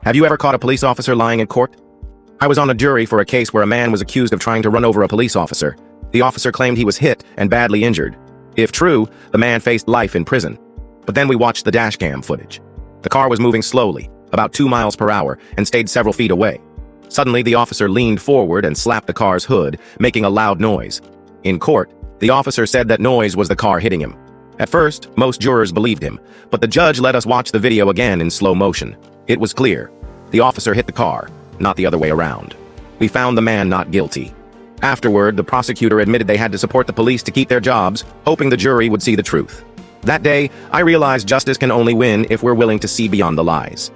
Have you ever caught a police officer lying in court? I was on a jury for a case where a man was accused of trying to run over a police officer. The officer claimed he was hit and badly injured. If true, the man faced life in prison. But then we watched the dashcam footage. The car was moving slowly, about 2 miles per hour, and stayed several feet away. Suddenly, the officer leaned forward and slapped the car's hood, making a loud noise. In court, the officer said that noise was the car hitting him. At first, most jurors believed him, but the judge let us watch the video again in slow motion. It was clear. The officer hit the car, not the other way around. We found the man not guilty. Afterward, the prosecutor admitted they had to support the police to keep their jobs, hoping the jury would see the truth. That day, I realized justice can only win if we're willing to see beyond the lies.